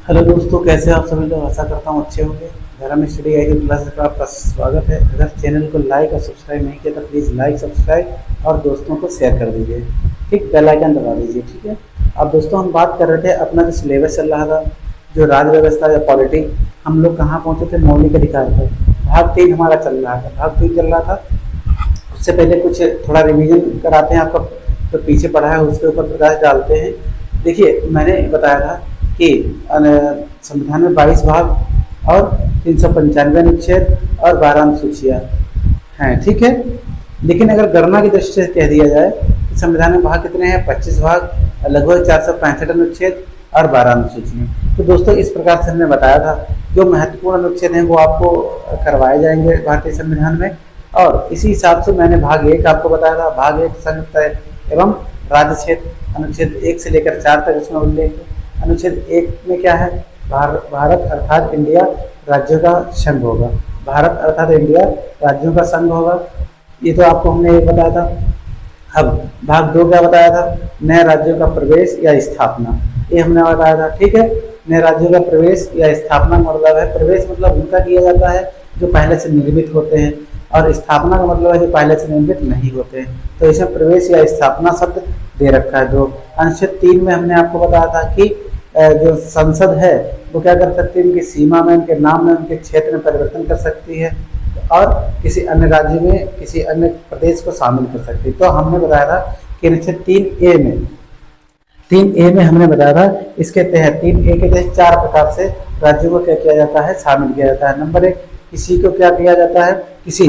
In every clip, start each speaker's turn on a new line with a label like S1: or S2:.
S1: Hello दोस्तों, कैसे आप सभी लोग। आशा करता हूँ अच्छे होंगे। धर्म स्टडी आईडी क्लासेस पर आपका स्वागत है। अगर चैनल को लाइक और सब्सक्राइब नहीं किया तो प्लीज़ लाइक सब्सक्राइब और दोस्तों को शेयर कर दीजिए। ठीक, बेल आइकन दबा दीजिए। ठीक है। अब दोस्तों, हम बात कर रहे थे अपना जो सिलेबस चल रहा था, जो राज व्यवस्था या पॉलिटी, हम लोग कहाँ पहुँचे थे, मौलिक अधिकार पर। भाग 3 हमारा चल रहा था। भाग 3 चल रहा था। उससे पहले कुछ थोड़ा रिवीजन कराते हैं आपका, तो पीछे पढ़ा है उसके ऊपर प्रकाश डालते हैं। देखिए, मैंने बताया था कि संविधान में 22 भाग और 395 अनुच्छेद और 12 अनुसूचियाँ हैं। ठीक है। लेकिन अगर गणना की दृष्टि से कह दिया जाए कि संविधान में भाग कितने हैं, 25 भाग, लगभग 465 अनुच्छेद और 12 अनुसूचियाँ। तो दोस्तों, इस प्रकार से हमने बताया था जो महत्वपूर्ण अनुच्छेद हैं वो आपको करवाए जाएंगे भारतीय संविधान में। और इसी हिसाब से मैंने भाग 1 आपको बताया था। भाग 1 संघ तय एवं राज्य क्षेत्र, अनुच्छेद 1 से लेकर 4 तक इसमें उल्लेख है। अनुच्छेद 1 में क्या है, भारत अर्थात इंडिया राज्यों का संघ होगा। भारत अर्थात इंडिया राज्यों का संघ होगा। ये तो आपको हमने एक बताया था। अब भाग 2 क्या बताया था, नए राज्यों का प्रवेश या स्थापना, ये हमने बताया था। ठीक है। नए राज्यों का प्रवेश या स्थापना का मतलब है, प्रवेश मतलब उनका किया जाता है जो पहले से निर्मित होते हैं, और स्थापना का मतलब है जो पहले से निर्मित नहीं होते हैं। तो इसमें प्रवेश या स्थापना शब्द दे रखा है। जो अनुच्छेद 3 में हमने आपको बताया था कि जो संसद है वो क्या कर सकती है, उनकी सीमा में, उनके नाम में, उनके क्षेत्र में परिवर्तन कर सकती है और किसी अन्य राज्य में, किसी अन्य प्रदेश को शामिल कर सकती है। तो हमने बताया था कि अनुच्छेद 3A में हमने बताया था, इसके तहत 3A के तहत 4 प्रकार से राज्यों को क्या किया जाता है, शामिल किया जाता है। नंबर 1, किसी को क्या किया जाता है, किसी,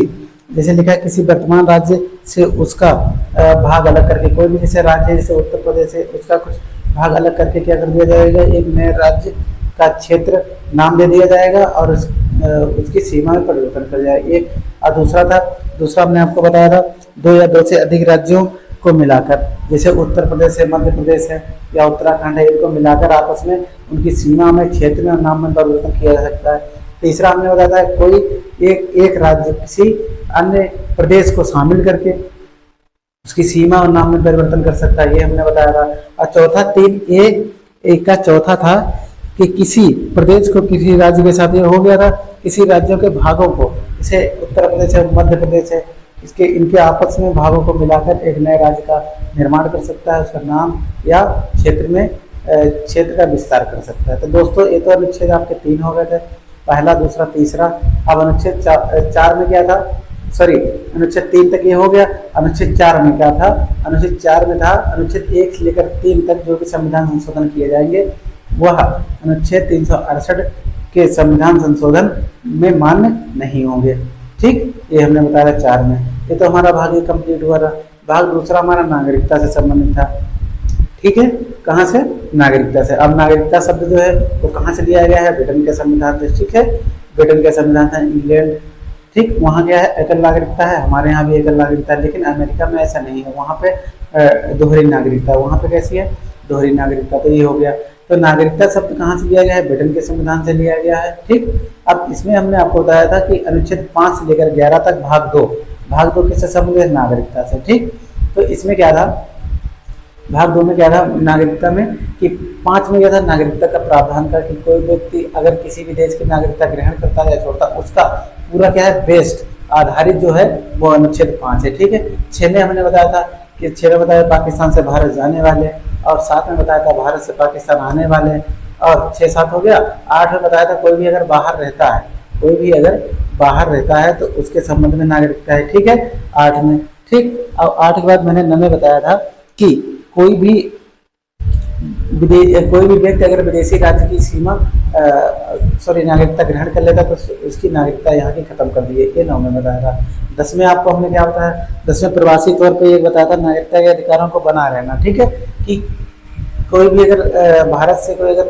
S1: जैसे लिखा है, किसी वर्तमान राज्य से उसका भाग अलग करके, कोई भी जैसे राज्य जैसे उत्तर प्रदेश है उसका कुछ भाग अलग करके क्या कर दिया जाएगा, एक नए राज्य का क्षेत्र नाम दे दिया जाएगा और उसकी सीमा में परिवर्तन कर जाएगा। एक और दूसरा हमने आपको बताया था, 2 या 2 से अधिक राज्यों को मिलाकर, जैसे उत्तर प्रदेश है, मध्य प्रदेश है या उत्तराखंड है, इनको मिलाकर आपस में उनकी सीमा में, क्षेत्र में और नाम में परिवर्तन किया जा सकता है। तीसरा हमने बताया था, कोई एक राज्य किसी अन्य प्रदेश को शामिल करके उसकी सीमा और नाम में परिवर्तन कर सकता है, ये हमने बताया था। और चौथा 3A का चौथा था कि किसी प्रदेश को किसी राज्य के साथ, ये हो गया था किसी राज्यों के भागों को, जैसे उत्तर प्रदेश है, मध्य प्रदेश है, इनके आपस में भागों को मिलाकर एक नए राज्य का निर्माण कर सकता है, उसका नाम या क्षेत्र का विस्तार कर सकता है। तो दोस्तों, ये तो अनुच्छेद आपके 3 हो गए थे, पहला, दूसरा, तीसरा। अब अनुच्छेद 4 में क्या था, सॉरी, अनुच्छेद 3 तक ये हो गया। अनुच्छेद 4 में क्या था, अनुच्छेद 4 में था अनुच्छेद 1 से लेकर 3 तक जो भी संविधान संशोधन किए जाएंगे वह अनुच्छेद 368 के संविधान संशोधन में मान्य नहीं होंगे। ठीक, ये हमने बताया 4 में। ये तो हमारा भाग 1 कंप्लीट हुआ था। भाग दूसरा हमारा नागरिकता से संबंधित था। ठीक है, कहाँ से, नागरिकता से। अब नागरिकता शब्द जो है वो कहाँ से लिया गया है, ब्रिटेन के संविधान से। ठीक है, ब्रिटेन का संविधान था, इंग्लैंड। ठीक, वहाँ क्या है, एकल नागरिकता है। हमारे यहाँ भी एकल नागरिकता है, लेकिन अमेरिका में ऐसा नहीं है, वहाँ पे दोहरी नागरिकता है। वहाँ पे कैसी है, दोहरी नागरिकता। तो ये हो गया। तो नागरिकता शब्द कहाँ से लिया गया है, ब्रिटेन के संविधान से लिया गया है। ठीक, अब इसमें हमने आपको बताया था कि अनुच्छेद 5 से लेकर 11 तक भाग 2 किससे संबंधित है, नागरिकता से। ठीक, तो इसमें क्या था, भाग 2 में क्या था, नागरिकता में, कि 5 में क्या था, नागरिकता का प्रावधान का, कि कोई व्यक्ति अगर किसी भी देश की नागरिकता ग्रहण करता है या छोड़ता, उसका पूरा क्या है, बेस्ड आधारित जो है वो अनुच्छेद 5 है। ठीक है। 6 में हमने बताया था कि 6 में बताया पाकिस्तान से भारत जाने वाले, और 7 में बताया था भारत से पाकिस्तान आने वाले, और 6-7 हो गया। 8 में बताया था कोई भी अगर बाहर रहता है तो उसके संबंध में नागरिकता है। ठीक है, 8 में। ठीक, अब 8 के बाद मैंने 9 में बताया था कि कोई भी व्यक्ति अगर विदेशी राज्य की नागरिकता ग्रहण कर लेता तो उसकी नागरिकता यहाँ की खत्म कर दी है। ये 9 में बताया था। 10 में आपको हमने क्या बताया, 10 में प्रवासी तौर पे ये बताया था, नागरिकता के अधिकारों को बना रहना। ठीक है, कि कोई भी अगर भारत से कोई अगर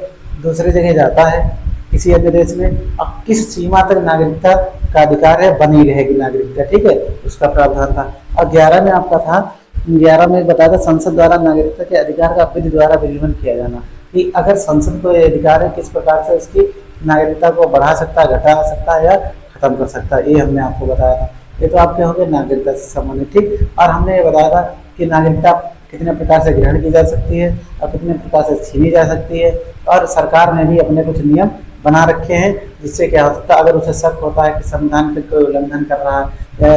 S1: दूसरी जगह जाता है किसी अन्य देश में, अब किस सीमा तक नागरिकता का अधिकार है, बनी रहेगी नागरिकता। ठीक है, उसका प्रावधान था। और 11 में आपका था, 11 में बताया था, संसद द्वारा नागरिकता के अधिकार का विधि द्वारा विनियमन किया जाना, कि अगर संसद को यह अधिकार है किस प्रकार से उसकी नागरिकता को बढ़ा सकता है, घटा सकता है या खत्म कर सकता है, ये हमने आपको बताया था। ये तो आपके हो गए नागरिकता से संबंधित। ठीक, और हमने ये बताया था कि नागरिकता कितने प्रकार से ग्रहण की जा सकती है और कितने प्रकार से छीनी जा सकती है। और सरकार ने भी अपने कुछ नियम बना रखे हैं, जिससे क्या हो सकता है, अगर उसे शक होता है कि संविधान के कोई उल्लंघन कर रहा है या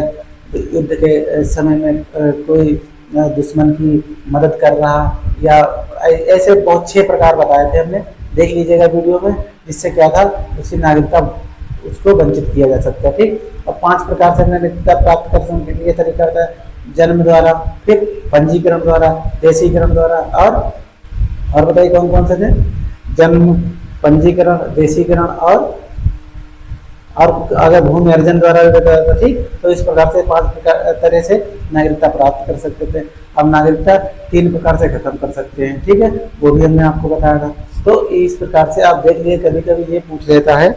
S1: युद्ध के समय में कोई दुश्मन की मदद कर रहा, या ऐसे बहुत 6 प्रकार बताए थे हमने, देख लीजिएगा वीडियो में, जिससे क्या था उसकी नागरिकता उसको वंचित किया जा सकता है। ठीक, और 5 प्रकार से नागरिकता प्राप्त कर सकने के लिए तरीका होता है, जन्म द्वारा, फिर पंजीकरण द्वारा, देशीकरण द्वारा, और बताइए कौन कौन से थे? जन्म, पंजीकरण, देशीकरण और अगर भूमि अर्जन द्वारा भी बताया था। ठीक, तो इस प्रकार से 5 प्रकार तरह से नागरिकता प्राप्त कर सकते थे। अब नागरिकता 3 प्रकार से खत्म कर सकते हैं। ठीक है, वो भी हमने आपको बताया था। तो इस प्रकार से आप देख लीजिए, कभी कभी ये पूछ लेता है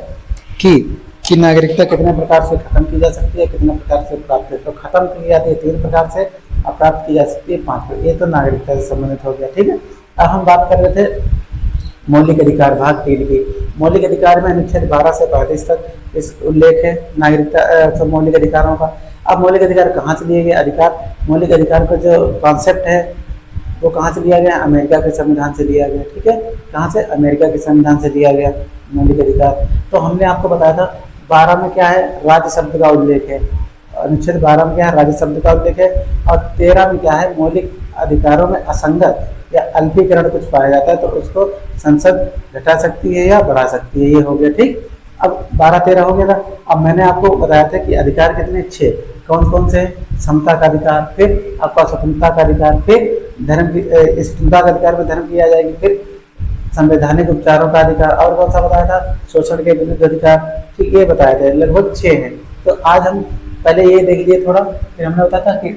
S1: कि नागरिकता कितने प्रकार से खत्म की जा सकती है, कितने प्रकार से प्राप्त है। तो खत्म की जाती है 3 प्रकार से, और प्राप्त की जा सकती है 5 प्रकार। ये तो नागरिकता से संबंधित हो गया। ठीक है, अब हम बात कर रहे थे मौलिक अधिकार भाग 3 की। मौलिक अधिकार में अनुच्छेद 12 से 35 तक इस उल्लेख है नागरिकता मौलिक अधिकारों का। अब मौलिक अधिकार कहाँ से लिए गए? अधिकार, मौलिक अधिकार का जो कॉन्सेप्ट है वो कहाँ से लिया गया? अमेरिका के संविधान से लिया गया। ठीक है, कहाँ से? अमेरिका के संविधान से लिया गया मौलिक अधिकार। तो हमने आपको बताया था 12 में क्या है? राज्य शब्द का उल्लेख है। अनुच्छेद 12 में क्या है? राज्य शब्द का उल्लेख है। और 13 में क्या है? मौलिक अधिकारों में असंगत या अल्पीकरण कुछ पाया जाता है तो उसको संसद घटा सकती है या बढ़ा सकती है। ये हो गया। ठीक, अब 12-13 हो गया था। अब मैंने आपको बताया था कि अधिकार कितने? 6। कौन कौन से? समता का अधिकार, फिर आपका स्वतंत्रता का अधिकार, फिर धर्म की स्वतंत्रता का अधिकार में धर्म की आ जाएगी, फिर संवैधानिक उपचारों का अधिकार, और कौन सा बताया था? शोषण के विरुद्ध अधिकार। ठीक, ये बताया था, लगभग 6 हैं। तो आज हम पहले ये देख लिए थोड़ा, फिर हमने बताया था कि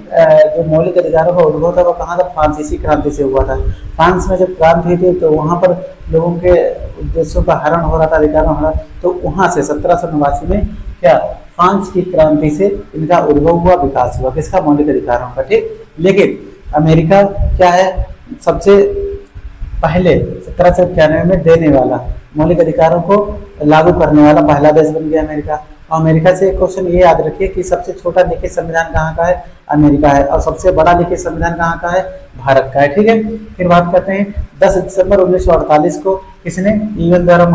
S1: जो मौलिक अधिकारों का उद्भव था वो कहाँ था? फ्रांसीसी क्रांति से हुआ था। फ्रांस में जब क्रांति हुई थी तो वहाँ पर लोगों के उद्देश्यों का हरण हो रहा था, अधिकारों का हरण, तो वहाँ से 1789 में क्या फ्रांस की क्रांति से इनका उद्भव हुआ, विकास हुआ। किसका? मौलिक अधिकारों का। ठीक, लेकिन अमेरिका क्या है? सबसे पहले 1791 में देने वाला, मौलिक अधिकारों को लागू करने वाला पहला देश बन गया अमेरिका। अमेरिका से एक क्वेश्चन ये याद रखिए कि सबसे छोटा लिखित संविधान कहाँ का है? अमेरिका है। और सबसे बड़ा लिखित संविधान कहाँ का है? भारत का है। ठीक है, फिर बात करते हैं 10 दिसंबर 1948 को किसने? यूएन द्वारा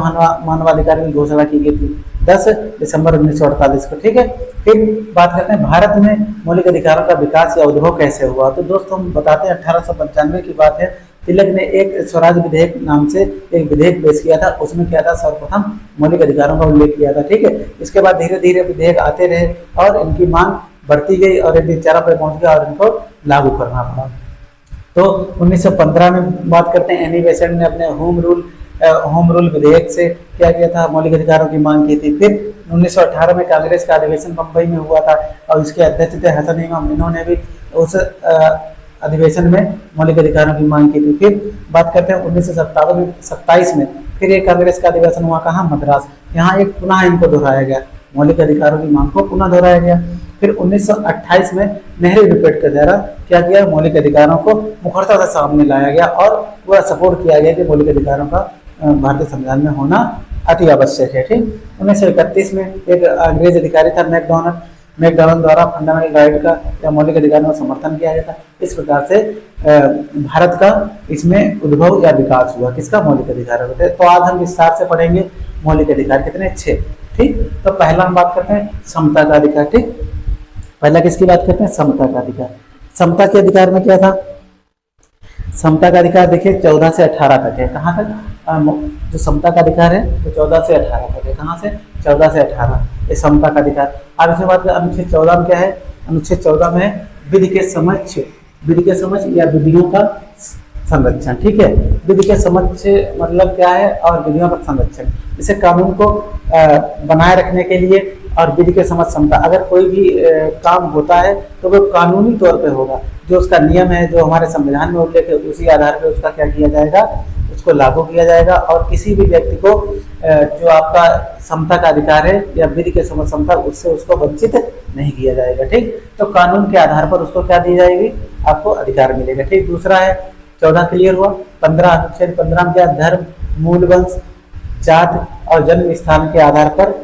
S1: मानवाधिकार की घोषणा की गई थी, 10 दिसंबर 1948 को। ठीक है, फिर बात करते हैं भारत में मौलिक अधिकारों का विकास या उद्भव कैसे हुआ। तो दोस्तों हम बताते हैं 1895 की बात है। तिलक ने एक स्वराज विधेयक नाम से एक विधेयक पेश किया था। उसमें क्या था? सर्वप्रथम मौलिक अधिकारों का उल्लेख किया था। ठीक है, इसके बाद धीरे धीरे विधेयक आते रहे और इनकी मांग बढ़ती गई और एक दिन चरम पर पहुंच गया और इनको लागू करना पड़ा। तो 1915 में बात करते हैं, एनी बेसेंट ने अपने होम रूल विधेयक से क्या किया था? मौलिक अधिकारों की मांग की थी। फिर 1918 में कांग्रेस का अधिवेशन बम्बई में हुआ था और इसके अध्यक्ष थे हसन इमाम। इन्होंने भी उस अधिवेशन में मौलिक अधिकारों की मांग की थी। फिर बात करते हैं 1927 में फिर एक कांग्रेस का अधिवेशन हुआ, कहाँ? मद्रास। यहाँ एक पुनः इनको दोहराया गया, मौलिक अधिकारों की मांग को पुनः दोहराया गया। फिर 1928 में नेहरू रिपोर्ट के द्वारा क्या किया? मौलिक अधिकारों को मुखरता से सामने लाया गया और पूरा सपोर्ट किया गया कि मौलिक अधिकारों का भारतीय संविधान में होना अति आवश्यक है। ठीक, 1931 में एक अंग्रेज अधिकारी था मैकडॉनल्ड द्वारा फंडामेंटल राइट का या मौलिक अधिकारों का समर्थन किया गया था। इस प्रकार से भारत का इसमें उद्भव या विकास हुआ। किसका? मौलिक अधिकारों का। तो आज हम विस्तार से पढ़ेंगे मौलिक अधिकार कितने? 6। ठीक, तो पहला हम बात करते हैं समता का अधिकार। ठीक, पहला किसकी बात करते हैं? समता का अधिकार। समता के अधिकार में क्या था? समता का अधिकार देखिए 14 से 18 तक है। कहाँ तक? जो समता का अधिकार है वो 14 से 18 तक है। कहाँ से? 14 से 18 ये समता का अधिकार। अब इसमें बात करें अनुच्छेद 14 में क्या है? अनुच्छेद 14 में विधि के समक्ष या विधियों का संरक्षण। ठीक है, विधि के समक्ष मतलब क्या है? और विधियों का संरक्षण, जैसे कानून को बनाए रखने के लिए और विधि के समक्ष समता। अगर कोई भी काम होता है तो वो कानूनी तौर पे होगा, जो उसका नियम है, जो हमारे संविधान में उल्लेख है, उसी आधार पर उसका क्या किया जाएगा? उसको लागू किया जाएगा। और किसी भी व्यक्ति को जो आपका समता का अधिकार है या विधि के समक्ष समता, उससे उसको वंचित नहीं किया जाएगा। ठीक, तो कानून के आधार पर उसको क्या दी जाएगी? आपको अधिकार मिलेगा। ठीक, दूसरा है 14 क्लियर हुआ। 15 अनुच्छेद 15 में क्या? धर्म, मूल वंश, जात और जन्म स्थान के आधार पर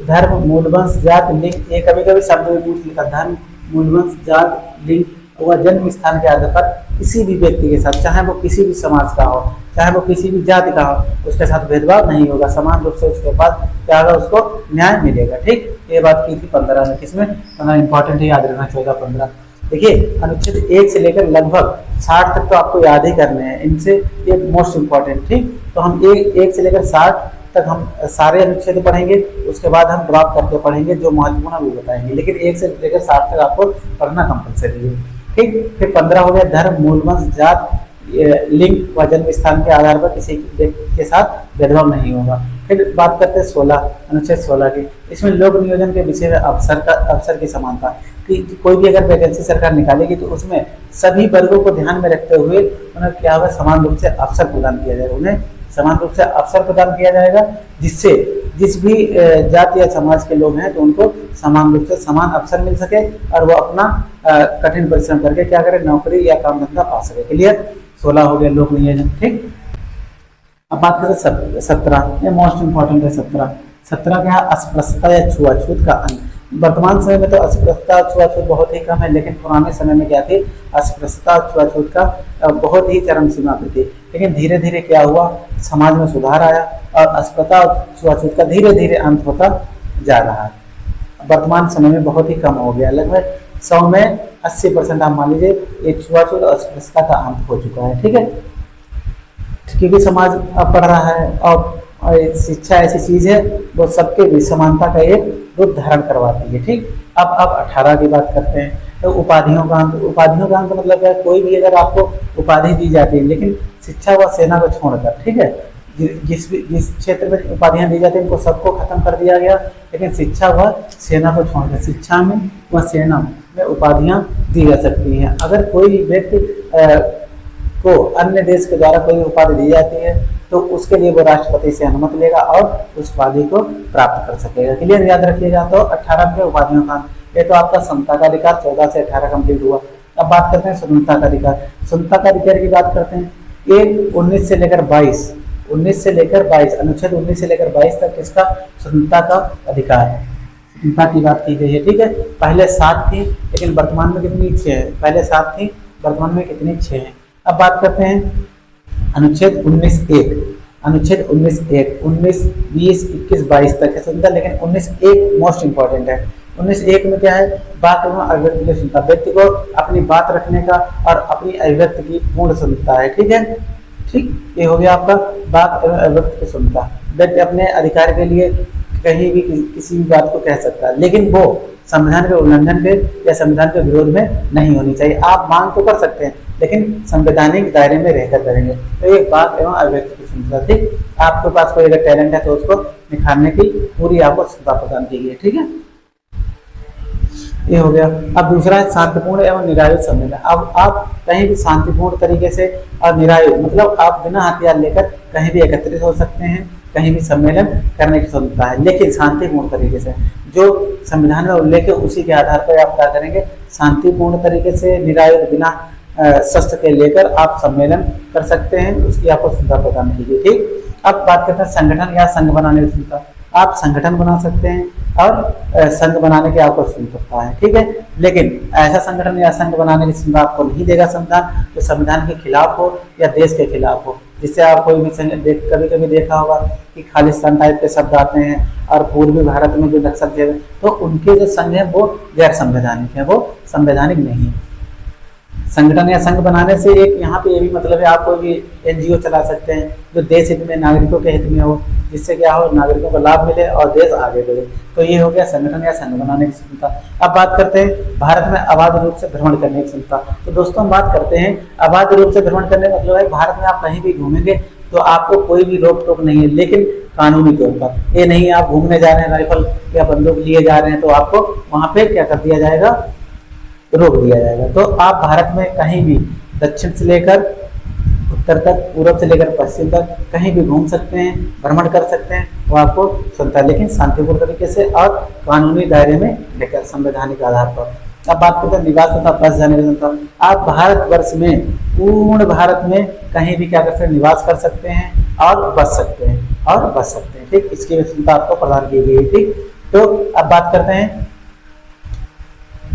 S1: धर्म, मूल वंश, जात, लिंग, ये कभी कभी शब्द में पूछ लिखा, धर्म, मूल वंश, जात, लिंग वह जन्म स्थान के आधार पर किसी भी व्यक्ति के साथ, चाहे वो किसी भी समाज का हो, चाहे वो किसी भी जाति का हो, उसके साथ भेदभाव नहीं होगा, समान रूप से उसके पास क्या होगा, उसको न्याय मिलेगा। ठीक, ये बात की थी 15 में, किसमें इंपॉर्टेंट है, याद रखना 14-15। देखिए अनुच्छेद 1 से लेकर लगभग 60 तक तो आपको याद ही करने हैं, इनसे ये मोस्ट इंपॉर्टेंट। ठीक, तो हम एक से लेकर 60 तक हम सारे अनुच्छेद पढ़ेंगे, उसके बाद हम ड्रॉप करके पढ़ेंगे, जो महत्वपूर्ण है वो बताएंगे, लेकिन 1 से लेकर 60 तक आपको पढ़ना कंपलसरी है। ठीक, फिर 15 हो गया धर्म, मूल वंश, जात, लिंग व जन्म स्थान के आधार पर किसी व्यक्ति के साथ भेदभाव नहीं होगा। फिर बात करते हैं 16, अनुच्छेद 16 की, इसमें लोक नियोजन के विषय में अवसर की समानता, कि कोई भी अगर वैकेंसी सरकार निकालेगी तो उसमें सभी वर्गों को ध्यान में रखते हुए उन्हें क्या होगा, समान रूप से अवसर प्रदान किया जाएगा, उन्हें समान रूप से अवसर प्रदान किया जाएगा, जिससे जिस भी जाति या समाज के लोग हैं तो उनको समान रूप से समान अवसर मिल सके और वो अपना कठिन परिश्रम करके क्या करे, नौकरी या काम धंधा पा सके। क्लियर, 16 हो गया लोक नियोजन। ठीक, अब बात करते हैं 17, ये मोस्ट इंपॉर्टेंट है। 17 क्या है, अस्पृश्यता या छुआछूत का अंत। वर्तमान समय में तो अस्पृश्यता छुआछूत बहुत ही कम है, लेकिन पुराने समय में क्या थी, अस्पृश्यता छुआछूत का बहुत ही चरम सीमा पे थी, लेकिन धीरे धीरे क्या हुआ, समाज में सुधार आया और अस्पृश्यता छुआछूत का धीरे धीरे अंत होता जा रहा है। वर्तमान समय में बहुत ही कम हो गया, लगभग 100 में 80% आप मान लीजिए ये छुआछूत और अस्पृश्यता का अंत हो चुका है। ठीक है, क्योंकि समाज अब बढ़ रहा है और शिक्षा ऐसी चीज है वो सबके बीच समानता का एक रूप धारण करवाती है। ठीक, अब 18 की बात करते हैं, तो उपाधियों का अंत। उपाधियों का अंत मतलब है, कोई भी अगर आपको उपाधि दी जाती है, लेकिन शिक्षा व सेना को छोड़कर, ठीक है, जिस क्षेत्र में उपाधियां दी जाती है उनको सबको खत्म कर दिया गया, लेकिन शिक्षा व सेना को छोड़कर शिक्षा में व सेना में उपाधियां दी जा सकती हैं। अगर कोई व्यक्ति को अन्य देश के द्वारा कोई उपाधि दी जाती है तो उसके लिए वो राष्ट्रपति से अनुमति लेगा और उस उपाधि को प्राप्त कर सकेगा। क्लियर, याद रखिएगा। तो 18 के उपाधियों का, ये तो आपका समता का अधिकार 14 से 18 कंप्लीट हुआ। अब बात करते हैं स्वतंत्रता का अधिकार। स्वतंत्रता का अधिकार की बात करते हैं, ये 19 से लेकर 22 अनुच्छेद 19 से लेकर 22 तक इसका स्वतंत्रता का अधिकार है, स्वतंत्रता की बात की गई है। ठीक है, पहले 7 थी लेकिन वर्तमान में कितनी 6 है, पहले 7 थी वर्तमान में कितनी 6 है। अब बात करते हैं अनुच्छेद 19(1), अनुच्छेद 19(1), 19, 20, 21, 22 तक है स्वतंत्रता, लेकिन 19(1) मोस्ट इंपॉर्टेंट है। 19(1) में क्या है, बात एवं अभिव्यक्ति की स्वतंत्रता, व्यक्ति को अपनी बात रखने का और अपनी अभिव्यक्ति की पूर्ण स्वतंत्रता है। ठीक है, ठीक, ये हो गया आपका बात एवं अभिव्यक्ति की स्वतंत्रता। व्यक्ति अपने अधिकार के लिए कहीं भी किसी भी बात को कह सकता है, लेकिन वो संविधान के उल्लंघन के या संविधान के विरोध में नहीं होनी चाहिए। आप मांग तो कर सकते हैं लेकिन संवैधानिक दायरे में रहकर करेंगे। तो ये बात एवं अभिव्यक्ति की स्वतंत्रता थी। आपके पास कोई अगर टैलेंट है तो उसको निखारने की पूरी आपको स्वतंत्रता प्रदान की गई है। ठीक है, ये हो गया। अब दूसरा है शांतिपूर्ण एवं निरायुध सम्मेलन। अब आप कहीं भी शांतिपूर्ण तरीके से और निरायुध मतलब आप बिना हथियार लेकर कहीं भी एकत्रित हो सकते हैं, कहीं भी सम्मेलन करने की स्वतंत्रता है, लेकिन शांतिपूर्ण तरीके से। जो संविधान में उल्लेख है उसी के आधार पर आप क्या करेंगे, शांतिपूर्ण तरीके से निरायुध बिना शस्त्र के लेकर आप सम्मेलन कर सकते हैं, उसकी आपको स्वतंत्रता प्रदान की गई। ठीक, अब बात करते हैं संगठन या संघ बनाने की स्वतंत्रता। आप संगठन बना सकते हैं और संघ बनाने की आपको स्वतंत्रता है। ठीक है, लेकिन ऐसा संगठन या संघ बनाने की स्वतंत्रता आपको नहीं देगा संविधान जो संविधान के खिलाफ हो या देश के खिलाफ हो। जिससे आप कोई भी कभी कभी देखा होगा कि खालिस्तान टाइप के शब्द आते हैं और पूर्वी भारत में जो नक्सल थे तो उनके जो संघ है वो गैर संवैधानिक है, वो संवैधानिक नहीं है। संगठन या संघ बनाने से एक यहाँ पे ये भी मतलब है, आप कोई भी NGO चला सकते हैं जो देश हित में, नागरिकों के हित में हो, जिससे क्या हो, नागरिकों को लाभ मिले और देश आगे बढ़े। तो ये हो गया संगठन या संघ बनाने की स्वतंत्रता। अब बात करते हैं भारत में अबाध रूप से भ्रमण करने की स्वतंत्रता। तो दोस्तों हम बात करते हैं अबाध रूप से भ्रमण करने का मतलब है भारत में आप कहीं भी घूमेंगे तो आपको कोई भी रोक टोक नहीं है, लेकिन कानूनी तौर पर। ये नहीं आप घूमने जा रहे हैं राइफल या बंदूक लिए जा रहे हैं तो आपको वहां पे क्या कर दिया जाएगा, रोक दिया जाएगा। तो आप भारत में कहीं भी दक्षिण से लेकर उत्तर तक, पूर्व से लेकर पश्चिम तक कहीं भी घूम सकते हैं, भ्रमण कर सकते हैं, वो आपको स्वतंत्रता, लेकिन शांतिपूर्ण तरीके से और कानूनी दायरे में लेकर संवैधानिक आधार पर। अब बात करते हैं निवास तथा बस जाने की स्वतंत्रता। आप भारतवर्ष में, पूर्ण भारत में कहीं भी क्या कर सकते हैं, निवास कर सकते हैं और बस सकते हैं ठीक, इसकी स्वतंत्रता आपको प्रदान की गई है। ठीक, तो अब बात करते हैं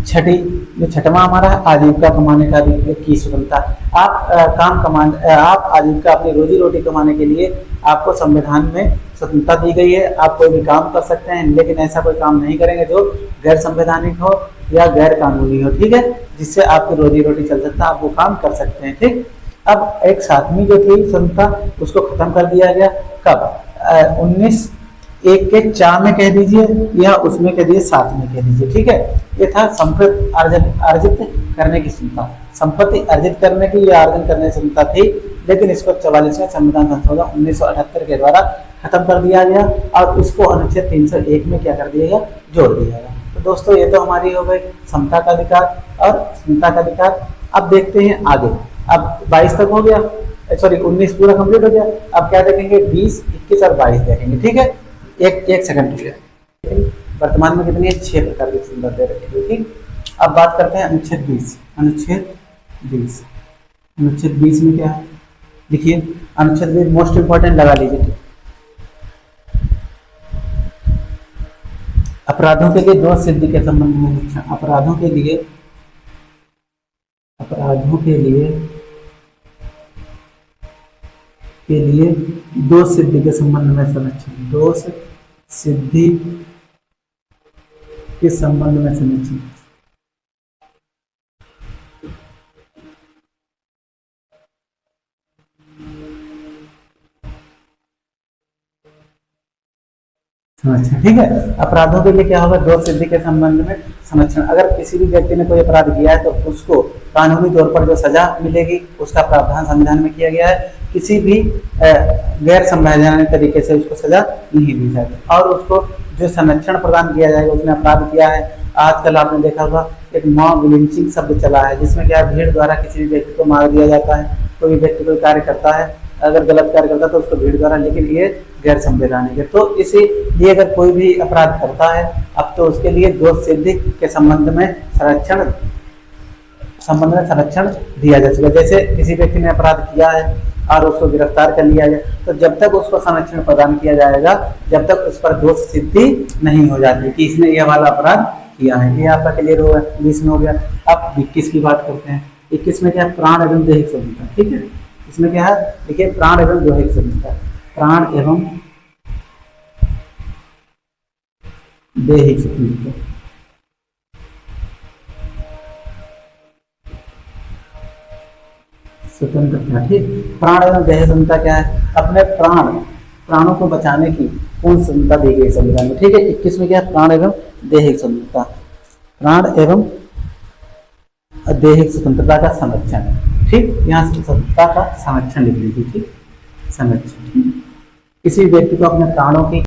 S1: छठी, जो छठवां हमारा है आजीविका कमाने का भी की स्वतंत्रता। आप आप आजीविका अपनी रोजी रोटी कमाने के लिए आपको संविधान में स्वतंत्रता दी गई है। आप कोई भी काम कर सकते हैं, लेकिन ऐसा कोई काम नहीं करेंगे जो गैर संवैधानिक हो या गैर कानूनी हो, ठीक है, जिससे आपकी रोजी रोटी चल सकता है, आप वो काम कर सकते हैं, ठीक। अब एक सातवीं जो थी स्वतंत्रता, उसको खत्म कर दिया गया कब, 19 के 4 में कह दीजिए या उसमें कह दीजिए 7 में कह दीजिए, ठीक है। ये था संपत्ति अर्जित करने की क्षमता, संपत्ति अर्जित करने की या अर्जन करने की क्षमता थी, लेकिन इसको 44वें संविधान संशोधन 1978 के द्वारा खत्म कर दिया गया और इसको अनुच्छेद 301 में क्या कर दिया गया, जोड़ दिया गया। तो दोस्तों ये तो हमारी हो गई समता का अधिकार और क्षमता का अधिकार। अब देखते हैं आगे। अब 22 तक हो गया, सॉरी 19 पूरा कंप्लीट हो गया। अब क्या देखेंगे, 20, 21 और 22 देखेंगे, ठीक है। एक सेकंड हो गया। वर्तमान में कितनी है, 6 प्रकार की सुंदर दे रखी है, ठीक। अब बात करते हैं अनुच्छेद 20। अनुच्छेद 20 में क्या है, देखिए अनुच्छेद 20 मोस्ट इंपॉर्टेंट लगा लीजिए। अपराधों के लिए दोष सिद्धि के संबंध में, अपराधों के लिए दोष सिद्धि के संबंध में संरक्षण, दोष सिद्धि के संबंध में संरक्षण। संरक्षण, ठीक है। अपराधों के लिए क्या होगा, दोष सिद्धि के संबंध में संरक्षण। अगर किसी भी व्यक्ति ने कोई अपराध किया है तो उसको कानूनी तौर पर जो सजा मिलेगी उसका प्रावधान संविधान में किया गया है। किसी भी गैर संवैधानिक तरीके से उसको सजा नहीं दी जाएगी और उसको जो संरक्षण प्रदान किया जाएगा, उसने अपराध किया है। आजकल आपने देखा होगा एक मॉब लिंचिंग शब्द चला है, जिसमें क्या भीड़ द्वारा किसी भी व्यक्ति को मार दिया जाता है। कोई व्यक्ति कोई कार्य करता है, अगर गलत कार्य करता है तो उसको भीड़ द्वारा, लेकिन ये गैर संवैधानिक है। तो इसीलिए अगर कोई भी अपराध करता है अब तो उसके लिए दोष सिद्धि के संबंध में संरक्षण दिया जा सके। जैसे किसी व्यक्ति ने अपराध किया है और उसको गिरफ्तार कर लिया जाए, तो जब तक उसको संरक्षण प्रदान किया जाएगा, जब तक उस पर दोष सिद्धि नहीं हो जाती कि इसने यह वाला अपराध किया है। ये आपका क्लियर होगा, 20 में हो गया। अब 21 की बात करते हैं। 21 में क्या है, प्राण एवं दैहिक स्वतंत्रता, ठीक है। इसमें क्या है, देखिए प्राण एवं दैहिक स्वतंत्रता, प्राण एवं दैहिक स्वतंत्रता, स्वतंत्रता, ठीक। प्राण एवं दैहिक स्वतंत्रता क्या है, अपने प्राणों को बचाने की कौन स्वतंत्रता दी गई संविधान में, ठीक है। 21 में क्या है, प्राण एवं दैहिक स्वतंत्रता, प्राण एवं दैहिक स्वतंत्रता का संरक्षण, ठीक। यहाँ स्वतंत्रता का संरक्षण लिख लीजिए, ठीक, संरक्षण। किसी व्यक्ति को अपने प्राणों की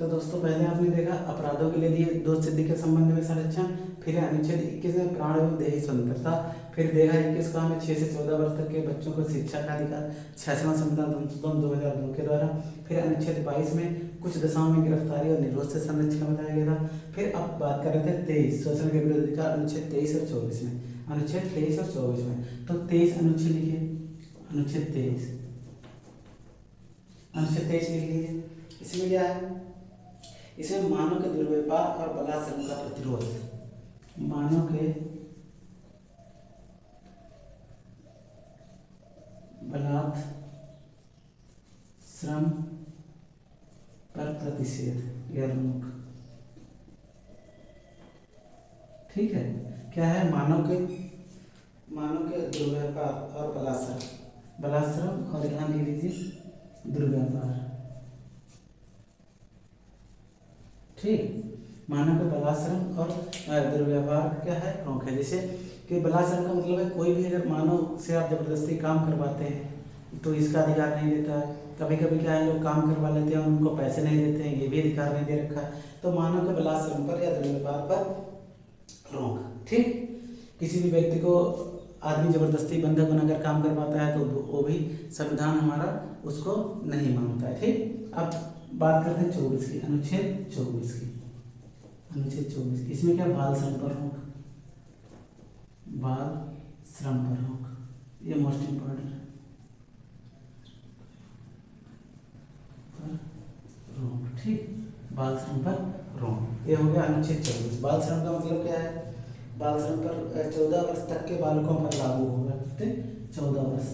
S1: तो दोस्तों पहले आपने देखा अपराधों के लिए दिए दो सिद्धि के संबंध में संरक्षण, फिर अनुच्छेद 21 में प्राण एवं देही स्वतंत्रता, फिर देखा 21 को हमें 6 से 14 वर्ष तक के बच्चों को शिक्षा का अधिकार, 66वां संविधान संशोधन 2002 के द्वारा, फिर अनुच्छेद 22 में कुछ दशाओं में गिरफ्तारी और निरोध से संरक्षण बताया गया था। फिर अब बात कर रहे थे 23 शोषण के विरुद्ध अधिकार, अनुच्छेद 23 और 24 में, अनुच्छेद 23 और 24 में। तो 23 अनुच्छेद लिखिए, अनुच्छेद 23, अनुच्छेद 23 लिख लीजिए। इसमें क्या है, इसमें मानव के दुर्व्यवहार और बलात्कार का प्रतिरोध, मानव के बलात् श्रम पर प्रतिषेध या रोक। ठीक है, क्या है, मानव के दुर्व्यवहार और बलात्श्रम और यहाँ लिख लीजिए दुर्व्यवहार। ठीक, मानव के बलात्श्रम और दुर्व्यवहार क्या है, रोक है। जैसे कि बलात्श्रम का मतलब है कोई भी अगर मानव से आप जबरदस्ती काम करवाते हैं तो इसका अधिकार नहीं देता है। कभी कभी क्या है, लोग काम करवा लेते हैं और उनको पैसे नहीं देते हैं, ये भी अधिकार नहीं दे रखा है। तो मानव के बलात्श्रम पर या दुर्व्यवहार पर रोक। ठीक, किसी भी व्यक्ति को आदमी जबरदस्ती बंधक बनाकर काम करवाता है तो वो भी संविधान हमारा उसको नहीं मानता है। ठीक, अब बात करते हैं 24 की, अनुच्छेद 24 की, अनुच्छेद 24। इसमें क्या, बाल श्रम पर रोक, बाल श्रम पर रोक, ये मोस्ट इंपॉर्टेंट है, रोक। ठीक, बाल श्रम पर रोक, ये हो गया अनुच्छेद 24। बाल श्रम का मतलब क्या है, बाल श्रम पर 14 वर्ष तक के बालकों पर लागू होगा। ठीक, 14 वर्ष,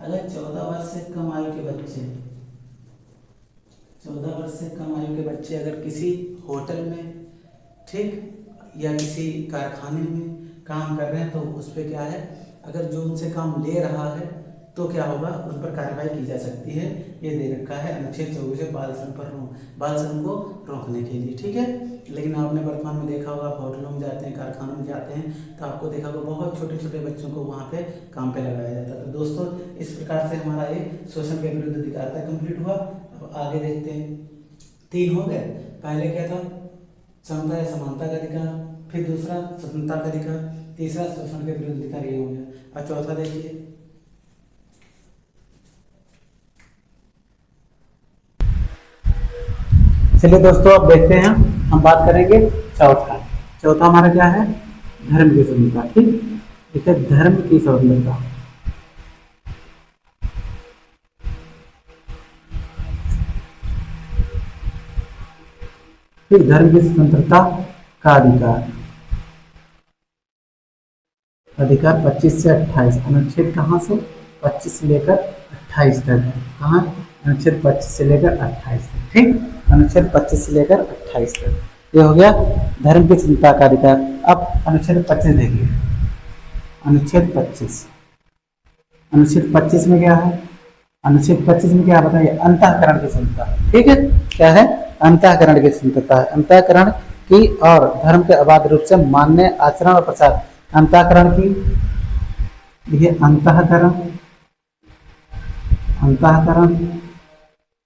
S1: अगर 14 वर्ष से कम आयु के बच्चे, 14 वर्ष से कम आयु के बच्चे अगर किसी होटल में, ठीक, या किसी कारखाने में काम कर रहे हैं तो उस पर क्या है, अगर जो उनसे काम ले रहा है तो क्या होगा, उन पर कार्रवाई की जा सकती है। ये दे रखा है अनुच्छेद 24 बाल श्रम पर रोक, बाल श्रम को रोकने के लिए। ठीक है, लेकिन आपने वर्तमान में देखा होगा, आप होटलों में जाते हैं, कारखानों में जाते हैं तो आपको देखा होगा बहुत छोटे छोटे बच्चों को वहाँ पे काम पे लगाया जाता है। तो दोस्तों इस प्रकार से हमारा ये शोषण के विरुद्ध अधिकारिता कंप्लीट हुआ। अब आगे देखते हैं, 3 हो गए। पहले क्या था, समता या समानता का अधिकार, फिर दूसरा स्वतंत्रता का अधिकार, तीसरा शोषण के विरुद्ध अधिकार, ये हो गया। अब चौथा देखिए, चलिए दोस्तों अब देखते हैं, हम बात करेंगे चौथा हमारा क्या है, धर्म की स्वतंत्रता। ठीक, देखिए धर्म की स्वतंत्रता, फिर धर्म की स्वतंत्रता का अधिकार 25 से 28, अनुच्छेद कहाँ से, 25 से लेकर 28 तक है। कहाँ, अनुच्छेद 25 से लेकर 28 तक। ठीक, अनुच्छेद 25 से लेकर 28 तक, ये हो गया धर्म की स्वतंत्रता का अधिकार। अब अनुच्छेद 25 देखिए, अनुच्छेद 25 में क्या है, अनुच्छेद 25 में क्या बताइए, अंतःकरण की स्वतंत्रता। ठीक है, क्या है, अंतःकरण की स्वतंत्रता है, अंतःकरण की और धर्म के अबाध रूप से मान्य आचरण और प्रचार। अंतःकरण की, देखिए अंतःकरण,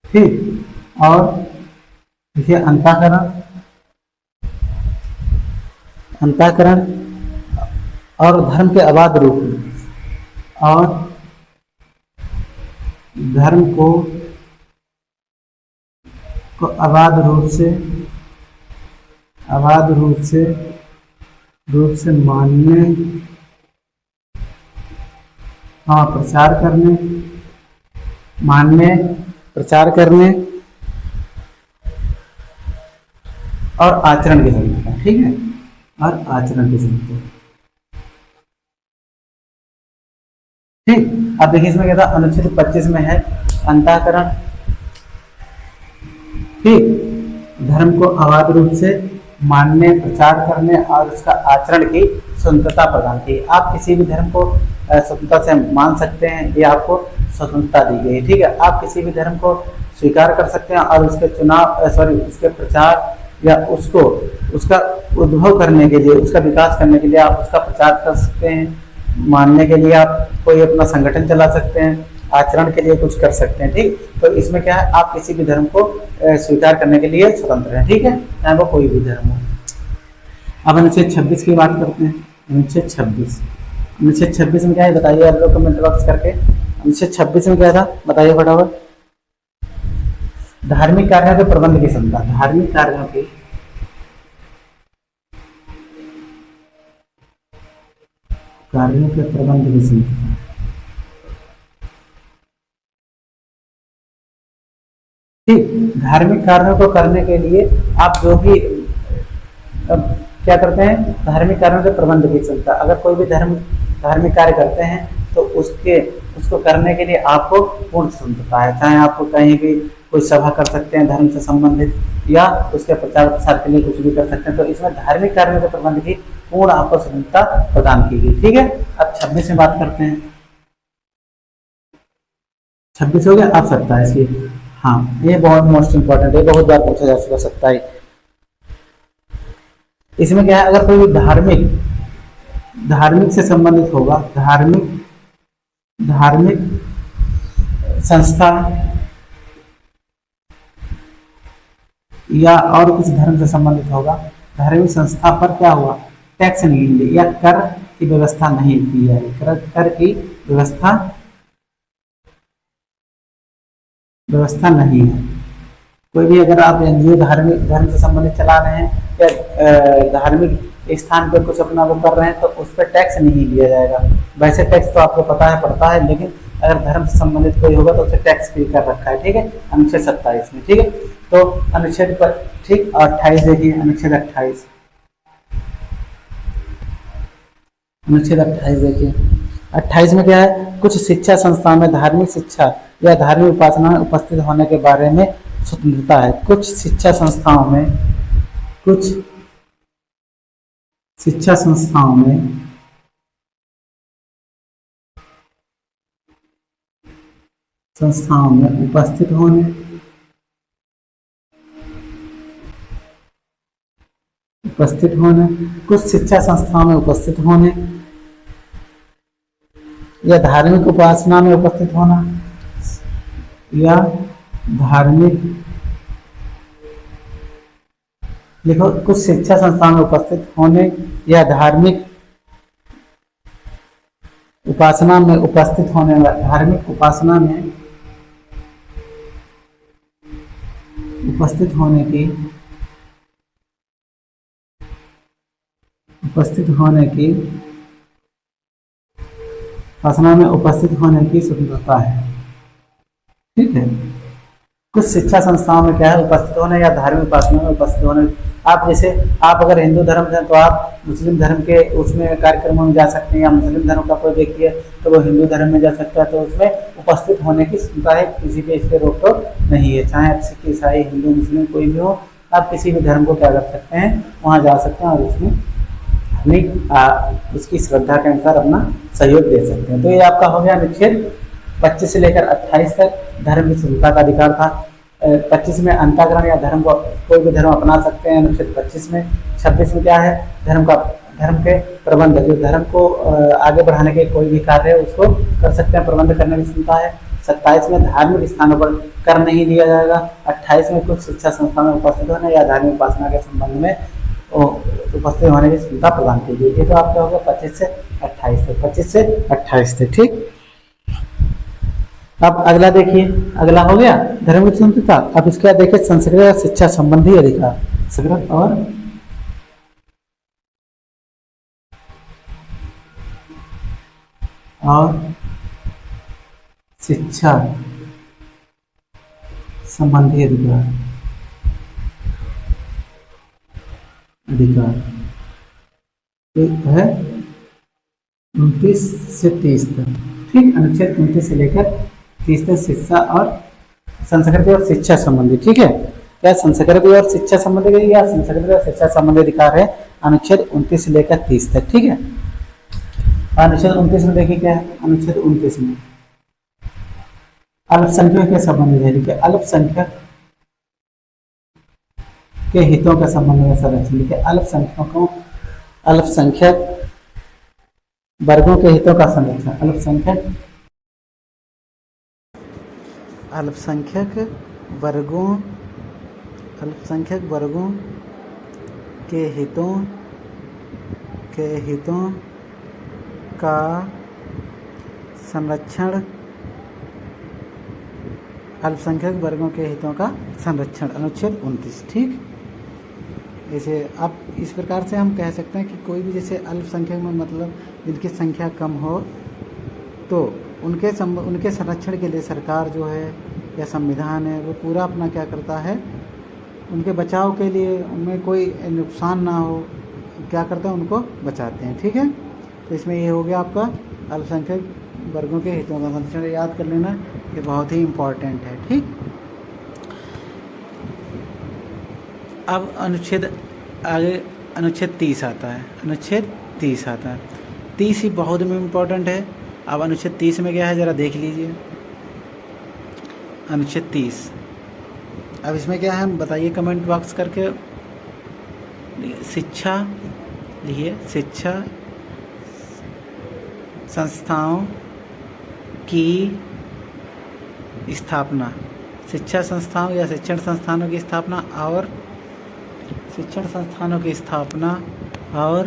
S1: ठीक, और देखिए अंतःकरण और धर्म के अबाध रूप में, और धर्म को अबाध रूप से मानने, प्रचार करने और आचरण की स्वतंत्रता। ठीक है, और आचरण की स्वतंत्रता। ठीक, अब देखिए इसमें क्या था, अनुच्छेद 25 में है अंतःकरण, ठीक, धर्म को अबाध रूप से मानने, प्रचार करने और उसका आचरण की स्वतंत्रता प्रदान की। आप किसी भी धर्म को स्वतंत्रता से मान सकते हैं, ये आपको स्वतंत्रता दी गई। ठीक है, आप किसी भी धर्म को स्वीकार कर सकते हैं और उसके उसके प्रचार या उसका उद्भव करने के लिए, उसका विकास करने के लिए आप उसका प्रचार कर सकते हैं। मानने के लिए आप कोई अपना संगठन चला सकते हैं आचरण के लिए कुछ कर सकते हैं। ठीक, तो इसमें क्या है, आप किसी भी धर्म को स्वीकार करने के लिए स्वतंत्र हैं। ठीक है, चाहे वो कोई भी धर्म हो। अब अनुच्छेद 26 की बात करते हैं। अनुच्छेद 26, अनुच्छेद 26 में क्या है बताइए आप लोग कमेंट बॉक्स करके। अनुच्छेद 26 में क्या था बताइए फटाफट। धार्मिक कार्यों के प्रबंध की क्षमता, धार्मिक कार्यों के प्रबंध की क्षमता। ठीक, धार्मिक कार्यों को करने के लिए आप जो भी क्या करते हैं, धार्मिक कार्यों के प्रबंध की क्षमता। अगर कोई भी धार्मिक कार्य करते हैं तो उसको करने के लिए आपको पूर्ण स्वतंत्रता है। चाहे आपको कहीं भी कोई सभा कर सकते हैं धर्म से संबंधित, या उसके प्रचार प्रसार के लिए कुछ भी कर सकते हैं। तो इसमें धार्मिक कार्यों के प्रबंध की पूर्ण आपको स्वतंत्रता प्रदान की गई। ठीक है, अब 26 में बात करते हैं। 26 हो गया, अब 27 की। हाँ, ये बहुत मोस्ट इंपॉर्टेंट है, बहुत बार पूछा जा चुका 27। इसमें क्या है, अगर कोई भी धार्मिक से संबंधित होगा, धार्मिक संस्था या और कुछ धर्म से संबंधित होगा, धार्मिक संस्था पर क्या हुआ, टैक्स नहीं लिए या कर की व्यवस्था नहीं की जाए, कर की व्यवस्था नहीं है। कोई भी अगर आप एनजीओ धार्मिक धर्म से संबंधित चला रहे हैं या धार्मिक स्थान पर कुछ अपना वो कर रहे हैं तो उस पर टैक्स नहीं लिया जाएगा। वैसे टैक्स तो आपको पता है पड़ता है, लेकिन अगर धर्म से संबंधित कोई होगा तो उसे टैक्स फ्री कर रखा है। ठीक है, अनुच्छेद 27 में। ठीक है, तो अनुच्छेद पर ठीक 28 देखिए, अनुच्छेद 28, अनुच्छेद 28 देखिए। 28 में क्या है, कुछ शिक्षा संस्थाओं में धार्मिक शिक्षा या धार्मिक उपासना में उपस्थित होने के बारे में स्वतंत्रता है। कुछ शिक्षा संस्थाओं में उपस्थित होने कुछ शिक्षा संस्थाओं में उपस्थित होने या धार्मिक उपासना में उपस्थित होना या धार्मिक, लिखो, कुछ शिक्षा संस्थान में उपस्थित होने या धार्मिक उपासना में उपस्थित होने, धार्मिक उपासना में उपस्थित होने की उपासना में उपस्थित होने की स्वतंत्रता है। ठीक है, कुछ शिक्षा संस्थाओं में क्या है, उपस्थित होने या धार्मिक उपासना में उपस्थित होने। आप जैसे आप अगर हिंदू धर्म से तो आप मुस्लिम धर्म के उसमें कार्यक्रमों में जा सकते हैं, या मुस्लिम धर्म का कोई व्यक्ति है तो वो हिंदू धर्म में जा सकता है, तो उसमें उपस्थित होने की स्वतंत्रता है, किसी पे इस पर रोक टोक नहीं है। चाहे आप सिख, ईसाई, हिंदू, मुस्लिम कोई भी हो, आप किसी भी धर्म को क्या कर सकते हैं, वहाँ जा सकते हैं और उसमें अपनी उसकी श्रद्धा के अनुसार अपना सहयोग दे सकते हैं। तो ये आपका हो गया अनुच्छेद 25 से लेकर 28 तक धर्म की स्वतंत्रता का अधिकार था। 25 में अंतःकरण या धर्म को कोई भी धर्म अपना सकते हैं अनुच्छेद 25 में। 26 में क्या है, धर्म के प्रबंध, जो धर्म को आगे बढ़ाने के कोई भी कार्य है उसको कर सकते हैं, प्रबंध करने की क्षमता है। 27 में धार्मिक स्थानों पर कर नहीं दिया जाएगा। 28 में कुछ शिक्षा संस्था में उपस्थित होने या धार्मिक उपासना के संबंध में उपस्थित होने की क्षमता प्रदान की गई। ये तो आपका होगा 25 से 28 तक, 25 से 28 तक। ठीक, अब अगला देखिए, अगला हो गया धर्म की स्वतंत्रता। अब इसके बाद देखिए संस्कृत शिक्षा संबंधी अधिकार, संस्कृत और शिक्षा संबंधी अधिकार है 29 से 30 तक। ठीक, अनुच्छेद 29 से लेकर 30 तक शिक्षा और संस्कृति और शिक्षा संबंधी। ठीक है, क्या संस्कृति और शिक्षा संबंधी या संस्कृति और शिक्षा संबंधी अधिकार है अनुच्छेद 29 से लेकर 30 तक। ठीक है, अनुच्छेद 29 में देखिए क्या है, अनुच्छेद 29 में अल्पसंख्यक के संबंध है। लिखिए अल्पसंख्यक के हितों के संबंध में संरक्षण। लिखिए अल्पसंख्यक वर्गों के हितों का संरक्षण, अल्पसंख्यक अल्पसंख्यक वर्गों के हितों का संरक्षण, अल्पसंख्यक वर्गों के हितों का संरक्षण, अनुच्छेद 29। ठीक, जैसे आप इस प्रकार से हम कह सकते हैं कि कोई भी जैसे अल्पसंख्यक में मतलब जिनकी संख्या कम हो, तो उनके संरक्षण के लिए सरकार जो है या संविधान है वो पूरा अपना क्या करता है, उनके बचाव के लिए, उनमें कोई नुकसान ना हो, क्या करते हैं, उनको बचाते हैं। ठीक है, तो इसमें ये हो गया आपका अल्पसंख्यक वर्गों के हितों का संरक्षण, याद कर लेना, ये बहुत ही इम्पोर्टेंट है। ठीक, अब अनुच्छेद 30 आता है। अनुच्छेद 30 आता है। 30 ही बहुत इम्पोर्टेंट है। अब अनुच्छेद 30 में क्या है ज़रा देख लीजिए। अनुच्छेद 30, अब इसमें क्या है बताइए कमेंट बॉक्स करके। शिक्षा लिखिए, शिक्षा संस्थाओं की स्थापना, शिक्षा संस्थाओं या शिक्षण संस्थानों की स्थापना और शिक्षण संस्थानों की स्थापना और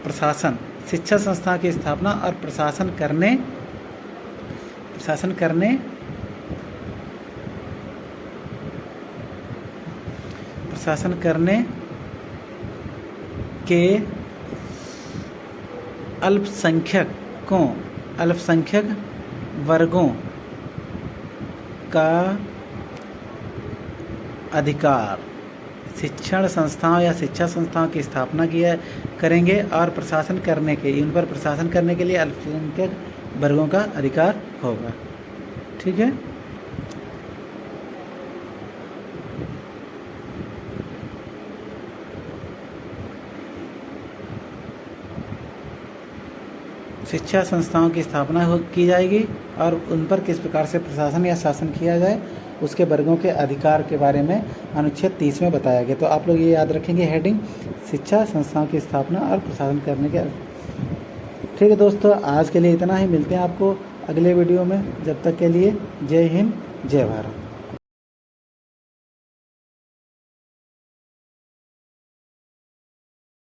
S1: प्रशासन, शिक्षा संस्था की स्थापना और प्रशासन करने के अल्पसंख्यक वर्गों का अधिकार, शिक्षण संस्थाओं या शिक्षा संस्थाओं की स्थापना करेंगे और प्रशासन करने के, उन पर प्रशासन करने के लिए अल्पसंख्यक वर्गों का अधिकार होगा। ठीक है, शिक्षा संस्थाओं की स्थापना की जाएगी और उन पर किस प्रकार से प्रशासन या शासन किया जाए, उसके वर्गों के अधिकार के बारे में अनुच्छेद 30 में बताया गया। तो आप लोग ये याद रखेंगे, हेडिंग शिक्षा संस्थाओं की स्थापना और प्रशासन करने के। ठीक है दोस्तों, आज के लिए इतना ही। मिलते हैं आपको अगले वीडियो में। जब तक के लिए जय हिंद, जय भारत।